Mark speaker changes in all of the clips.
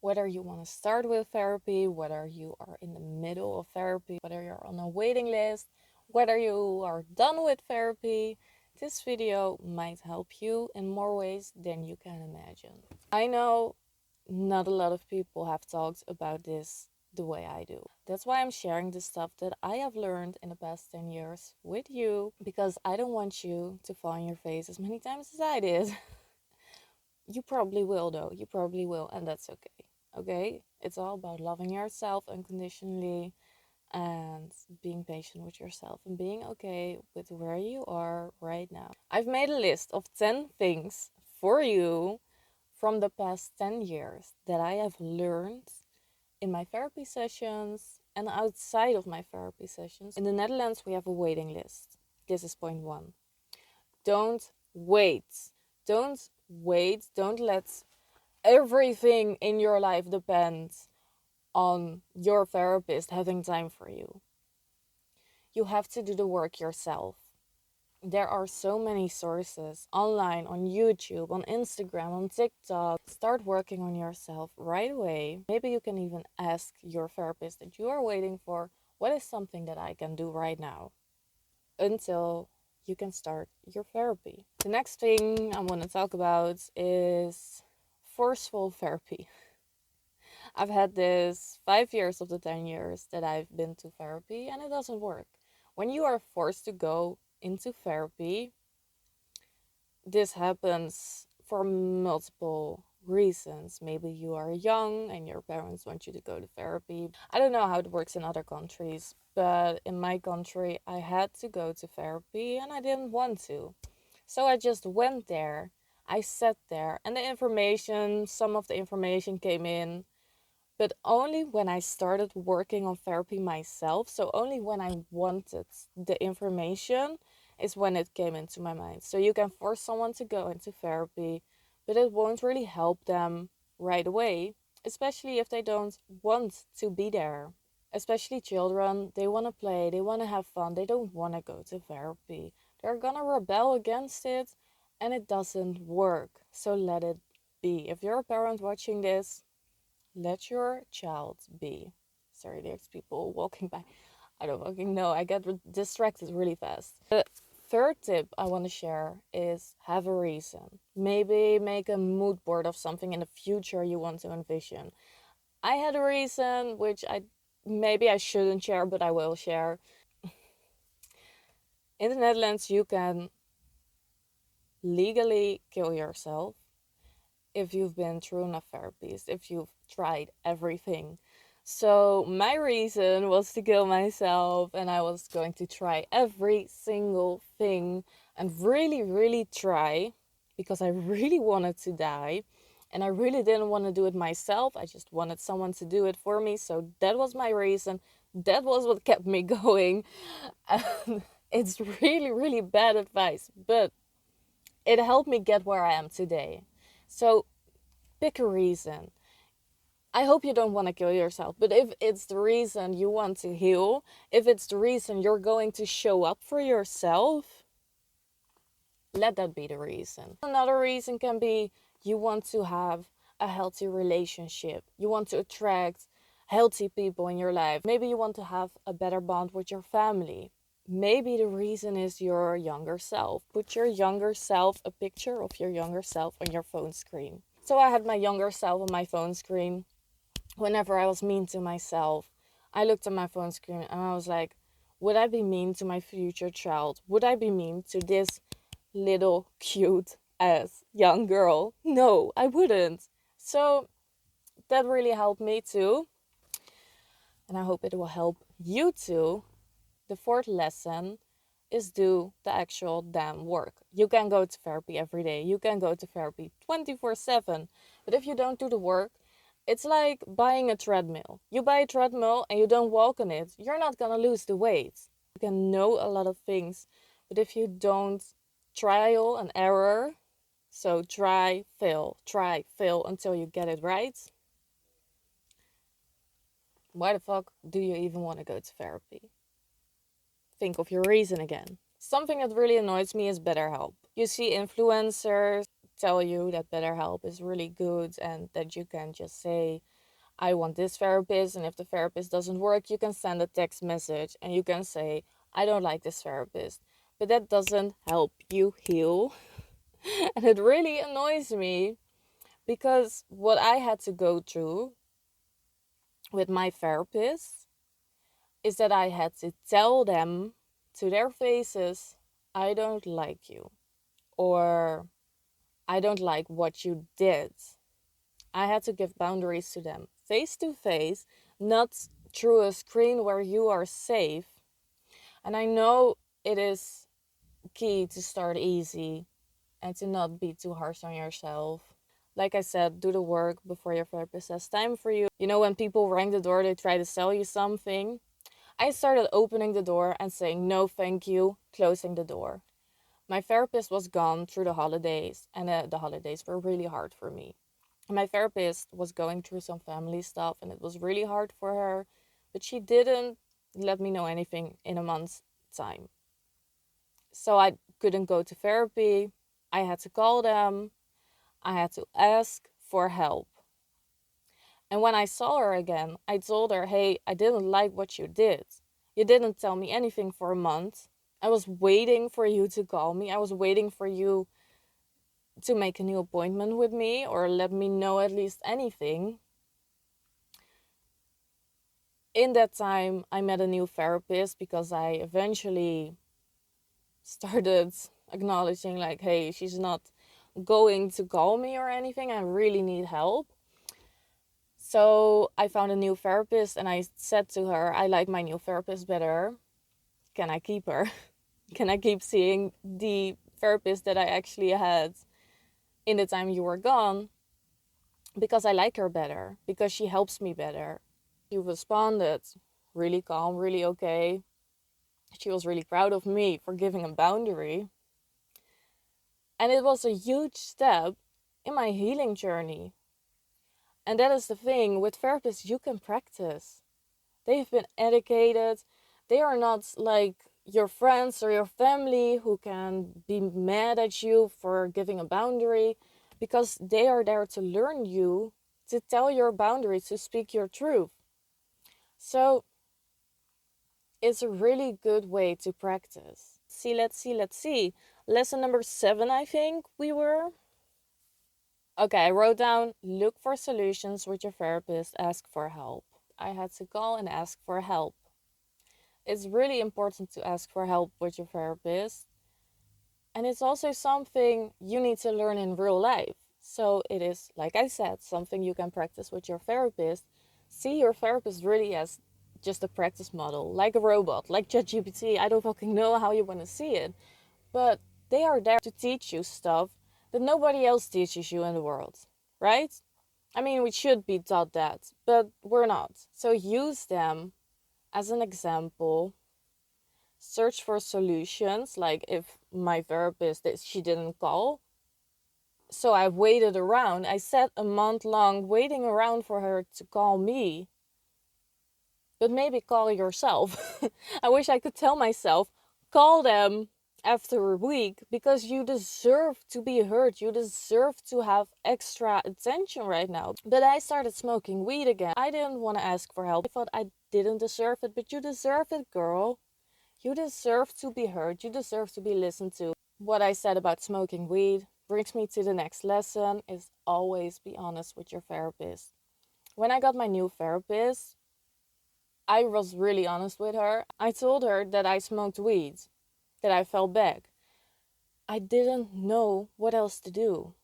Speaker 1: Whether you want to start with therapy, whether you are in the middle of therapy, whether you're on a waiting list, whether you are done with therapy, this video might help you in more ways than you can imagine. I know not a lot of people have talked about this the way I do. That's why I'm sharing the stuff that I have learned in the past 10 years with you, because I don't want you to fall on your face as many times as I did. You probably will, though. You probably will, and that's okay. Okay? It's all about loving yourself unconditionally and being patient with yourself and being okay with where you are right now. I've made a list of 10 things for you from the past 10 years that I have learned in my therapy sessions and outside of my therapy sessions. In the Netherlands, we have a waiting list. This is point one. Don't wait. Don't wait. Don't let everything in your life depend on your therapist having time for you. You have to do the work yourself. There are so many sources online, on YouTube, on Instagram, on TikTok. Start working on yourself right away. Maybe you can even ask your therapist that you are waiting for, what is something that I can do right now until you can start your therapy. The next thing I want to talk about is forceful therapy. I've had this 5 years of the 10 years that I've been to therapy, and it doesn't work. When you are forced to go into therapy, this happens for multiple reasons. Maybe you are young and your parents want you to go to therapy. I don't know how it works in other countries, but in my country, I had to go to therapy and I didn't want to. So I just went there. I sat there, and some of the information came in, but only when I started working on therapy myself. So only when I wanted the information is when it came into my mind. So you can force someone to go into therapy, but it won't really help them right away, especially if they don't want to be there. Especially children, they want to play, they want to have fun, they don't want to go to therapy. They're gonna rebel against it, and it doesn't work. So let it be. If you're a parent watching this, let your child be. Sorry, there's people walking by. I don't fucking know. I get distracted really fast. The third tip I want to share is have a reason. Maybe make a mood board of something in the future you want to envision. I had a reason, which I shouldn't share, but I will share. In the Netherlands, you can legally kill yourself if you've been through enough therapies, if you've tried everything. So my reason was to kill myself, and I was going to try every single thing and really, really try, because I really wanted to die and I really didn't want to do it myself. I just wanted someone to do it for me. So that was my reason. That was what kept me going. And it's really, really bad advice, but it helped me get where I am today. So pick a reason. I hope you don't want to kill yourself, but if it's the reason you want to heal, if it's the reason you're going to show up for yourself, let that be the reason. Another reason can be you want to have a healthy relationship. You want to attract healthy people in your life. Maybe you want to have a better bond with your family. Maybe the reason is your younger self. Put your younger self, a picture of your younger self on your phone screen. So I had my younger self on my phone screen. Whenever I was mean to myself, I looked at my phone screen and I was like, would I be mean to my future child? Would I be mean to this little cute ass young girl? No, I wouldn't. So that really helped me too. And I hope it will help you too. The fourth lesson is do the actual damn work. You can go to therapy every day. You can go to therapy 24/7. But if you don't do the work, it's like buying a treadmill. You buy a treadmill and you don't walk on it, you're not gonna lose the weight. You can know a lot of things, but if you don't trial and error, so try, fail until you get it right, why the fuck do you even want to go to therapy? Think of your reason again. Something that really annoys me is BetterHelp. You see influencers tell you that BetterHelp is really good and that you can just say, I want this therapist. And if the therapist doesn't work, you can send a text message and you can say, I don't like this therapist. But that doesn't help you heal. And it really annoys me because what I had to go through with my therapist is that I had to tell them to their faces, I don't like you, or I don't like what you did. I had to give boundaries to them face to face, not through a screen where you are safe. And I know it is key to start easy and to not be too harsh on yourself. Like I said, do the work before your therapist has time for you. You know, when people ring the door, they try to sell you something. I started opening the door and saying no thank you, closing the door. My therapist was gone through the holidays, and the holidays were really hard for me. My therapist was going through some family stuff, and it was really hard for her, but she didn't let me know anything in a month's time. So I couldn't go to therapy. I had to call them. I had to ask for help. And when I saw her again, I told her, hey, I didn't like what you did. You didn't tell me anything for a month. I was waiting for you to call me. I was waiting for you to make a new appointment with me or let me know at least anything. In that time, I met a new therapist because I eventually started acknowledging, like, hey, she's not going to call me or anything. I really need help. So I found a new therapist and I said to her, I like my new therapist better. Can I keep her? Can I keep seeing the therapist that I actually had in the time you were gone? Because I like her better, because she helps me better. She responded really calm, really okay. She was really proud of me for giving a boundary. And it was a huge step in my healing journey. And that is the thing, with therapists you can practice. They've been educated. They are not like your friends or your family who can be mad at you for giving a boundary, because they are there to learn you, to tell your boundaries, to speak your truth. So it's a really good way to practice. Let's see. Lesson number 7, I think we were. Okay, I wrote down, look for solutions with your therapist, ask for help. I had to call and ask for help. It's really important to ask for help with your therapist. And it's also something you need to learn in real life. So it is, like I said, something you can practice with your therapist. See your therapist really as just a practice model, like a robot, like ChatGPT. I don't fucking know how you want to see it. But they are there to teach you stuff that nobody else teaches you in the world, right? I mean, we should be taught that, but we're not. So use them as an example. Search for solutions, like if my therapist, she didn't call, so I waited around. I sat a month long waiting around for her to call me. But maybe call yourself. I wish I could tell myself, call them after a week, because you deserve to be heard. You deserve to have extra attention right now. But I started smoking weed again. I didn't want to ask for help. I thought I didn't deserve it, but you deserve it, girl. You deserve to be heard. You deserve to be listened to. What I said about smoking weed brings me to the next lesson, is always be honest with your therapist. When I got my new therapist, I was really honest with her. I told her that I smoked weed, that I fell back. I didn't know what else to do.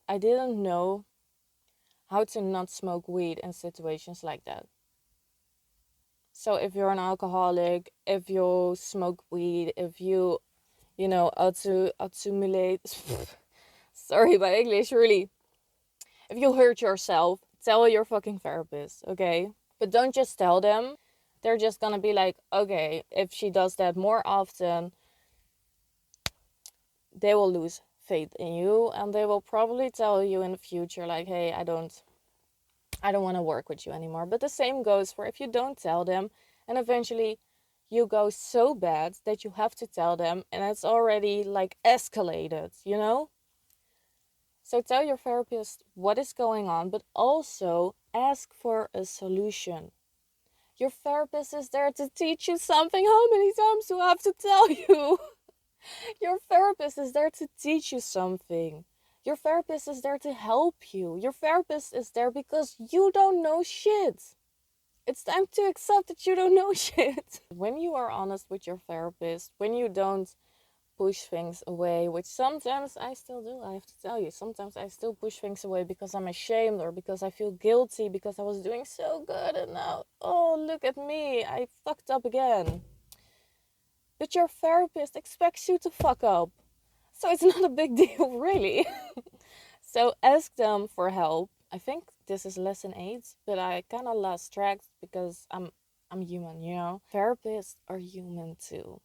Speaker 1: I didn't know how to not smoke weed in situations like that. So if you're an alcoholic, if you smoke weed, if you accumulate, sorry my English, really. If you hurt yourself, tell your fucking therapist, okay? But don't just tell them. They're just gonna be like, okay, if she does that more often, they will lose faith in you, and they will probably tell you in the future, like, hey, I don't want to work with you anymore. But the same goes for if you don't tell them, and eventually you go so bad that you have to tell them, and it's already like escalated, you know? So tell your therapist what is going on, but also ask for a solution. Your therapist is there to teach you something. How many times do I have to tell you? Your therapist is there to teach you something. Your therapist is there to help you. Your therapist is there because you don't know shit. It's time to accept that you don't know shit. When you are honest with your therapist, when you don't push things away, which sometimes I still do, I have to tell you, sometimes I still push things away because I'm ashamed or because I feel guilty because I was doing so good and now, oh, look at me, I fucked up again. But your therapist expects you to fuck up. So it's not a big deal, really. So ask them for help. I think this is lesson 8, but I kind of lost track because I'm human, you know. Therapists are human too.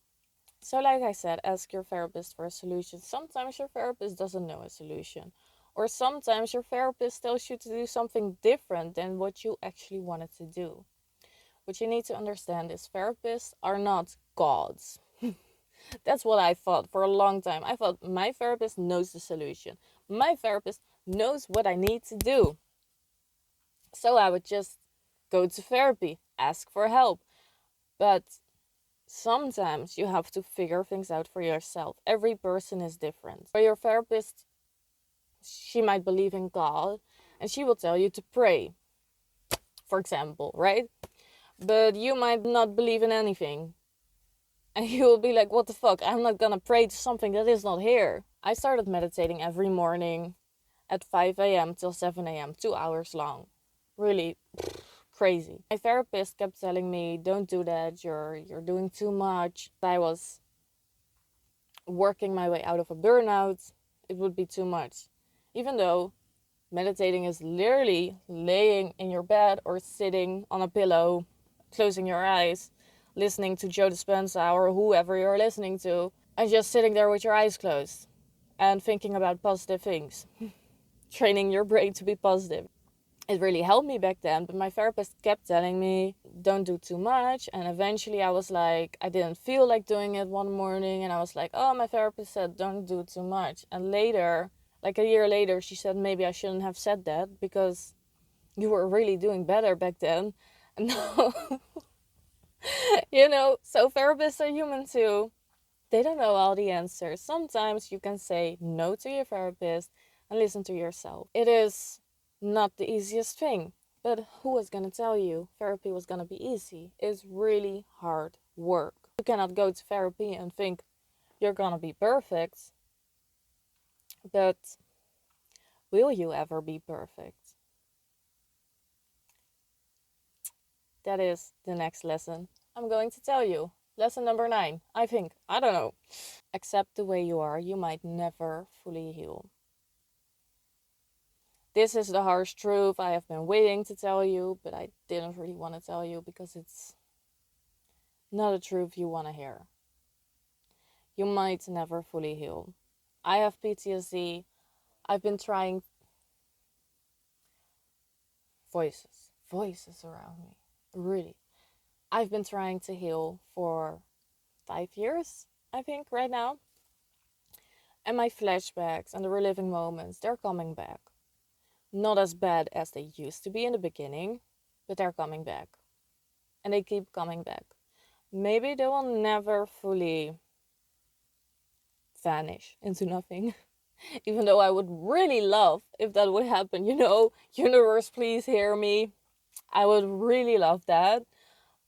Speaker 1: So like I said, ask your therapist for a solution. Sometimes your therapist doesn't know a solution. Or sometimes your therapist tells you to do something different than what you actually wanted to do. What you need to understand is therapists are not gods. That's what I thought for a long time. I thought my therapist knows the solution. My therapist knows what I need to do. So I would just go to therapy, ask for help. But sometimes you have to figure things out for yourself. Every person is different. For your therapist, she might believe in God and she will tell you to pray, for example, right? But you might not believe in anything. And you will be like, what the fuck? I'm not gonna pray to something that is not here. I started meditating every morning at 5 a.m. till 7 a.m., 2 hours long. Really crazy. My therapist kept telling me, don't do that, you're doing too much. I was working my way out of a burnout, it would be too much. Even though meditating is literally laying in your bed or sitting on a pillow, closing your eyes, listening to Joe Dispenza or whoever you're listening to, and just sitting there with your eyes closed and thinking about positive things, training your brain to be positive. It really helped me back then, but my therapist kept telling me don't do too much, and eventually I was like, I didn't feel like doing it one morning, and I was like, oh, my therapist said don't do too much. And later, like a year later, she said maybe I shouldn't have said that because you were really doing better back then. And now you know, so therapists are human too. They don't know all the answers. Sometimes you can say no to your therapist and listen to yourself. It is not the easiest thing, but who was going to tell you therapy was going to be easy? It's really hard work. You cannot go to therapy and think you're going to be perfect, but will you ever be perfect? That is the next lesson I'm going to tell you. Lesson number 9, I think. I don't know. Accept the way you are. You might never fully heal. This is the harsh truth I have been waiting to tell you, but I didn't really want to tell you because it's not a truth you want to hear. You might never fully heal. I have PTSD. I've been trying voices around me. Really. I've been trying to heal for 5 years, I think, right now. And my flashbacks and the reliving moments, they're coming back. Not as bad as they used to be in the beginning, but they're coming back. And they keep coming back. Maybe they will never fully vanish into nothing. Even though I would really love if that would happen, you know, universe, please hear me. I would really love that.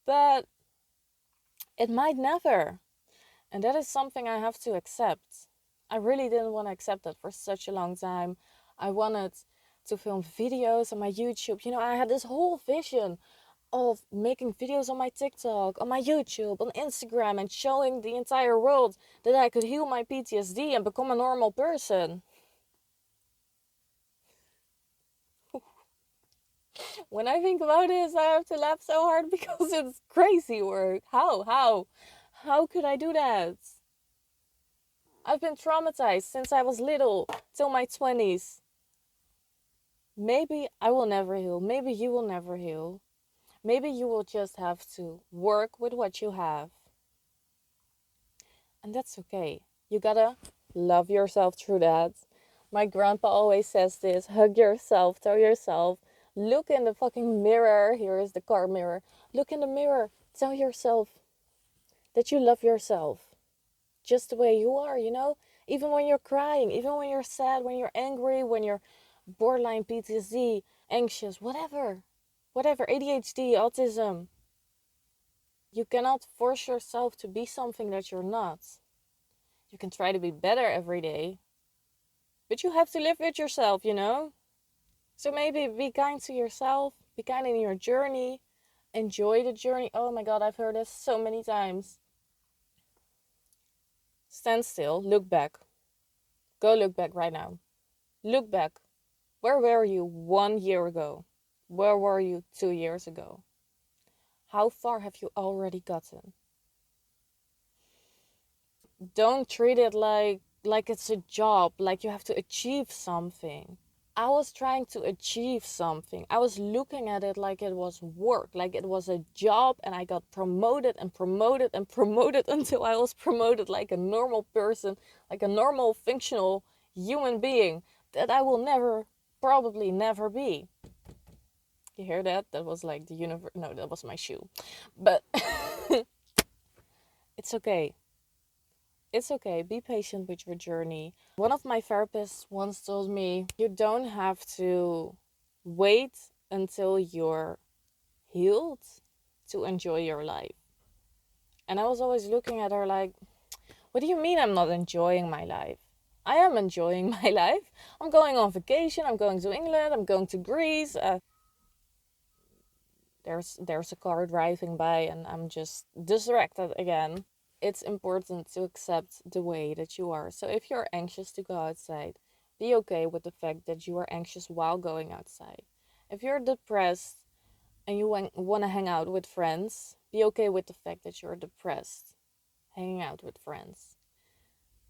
Speaker 1: But it might never. And that is something I have to accept. I really didn't want to accept that for such a long time. I wanted to film videos on my YouTube. You know, I had this whole vision of making videos on my TikTok, on my YouTube, on Instagram, and showing the entire world that I could heal my PTSD and become a normal person. When I think about this, I have to laugh so hard because it's crazy work. How could I do that? I've been traumatized since I was little till my 20s. Maybe I will never heal. Maybe you will never heal. Maybe you will just have to work with what you have. And that's okay. You gotta love yourself through that. My grandpa always says this: hug yourself, tell yourself, look in the fucking mirror. Here is the car mirror. Look in the mirror, tell yourself that you love yourself just the way you are, you know? Even when you're crying, even when you're sad, when you're angry, when you're borderline PTSD, anxious, whatever, ADHD, autism. You cannot force yourself to be something that you're not. You can try to be better every day, but you have to live with yourself, you know? So maybe be kind to yourself, be kind in your journey, enjoy the journey. Oh my God, I've heard this so many times. Stand still, look back. Go look back right now. Look back. Where were you 1 year ago? Where were you 2 years ago? How far have you already gotten? Don't treat it like it's a job, like you have to achieve something. I was trying to achieve something. I was looking at it like it was work, like it was a job, and I got promoted and promoted and promoted until I was promoted like a normal person, like a normal functional human being that I will never, probably never be. You hear that? That was like the universe. No, that was my shoe. But it's okay. It's okay. Be patient with your journey. One of my therapists once told me, you don't have to wait until you're healed to enjoy your life. And I was always looking at her like, what do you mean I'm not enjoying my life? I am enjoying my life. I'm going on vacation. I'm going to England. I'm going to Greece. There's a car driving by and I'm just distracted again. It's important to accept the way that you are. So if you're anxious to go outside, be okay with the fact that you are anxious while going outside. If you're depressed and you want to hang out with friends, be okay with the fact that you're depressed, hanging out with friends.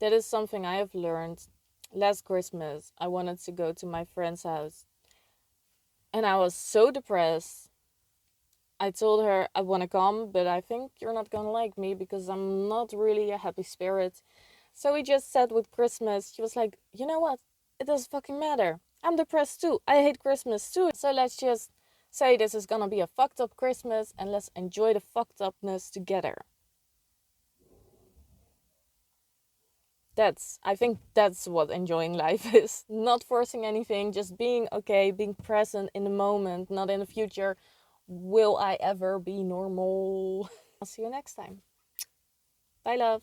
Speaker 1: That is something I have learned. Last Christmas, I wanted to go to my friend's house and I was so depressed. I told her I want to come, but I think you're not going to like me because I'm not really a happy spirit. So we just said with Christmas, she was like, you know what? It doesn't fucking matter. I'm depressed too. I hate Christmas too. So let's just say this is going to be a fucked up Christmas and let's enjoy the fucked upness together. I think that's what enjoying life is. Not forcing anything, just being okay, being present in the moment, not in the future. Will I ever be normal? I'll see you next time. Bye, love.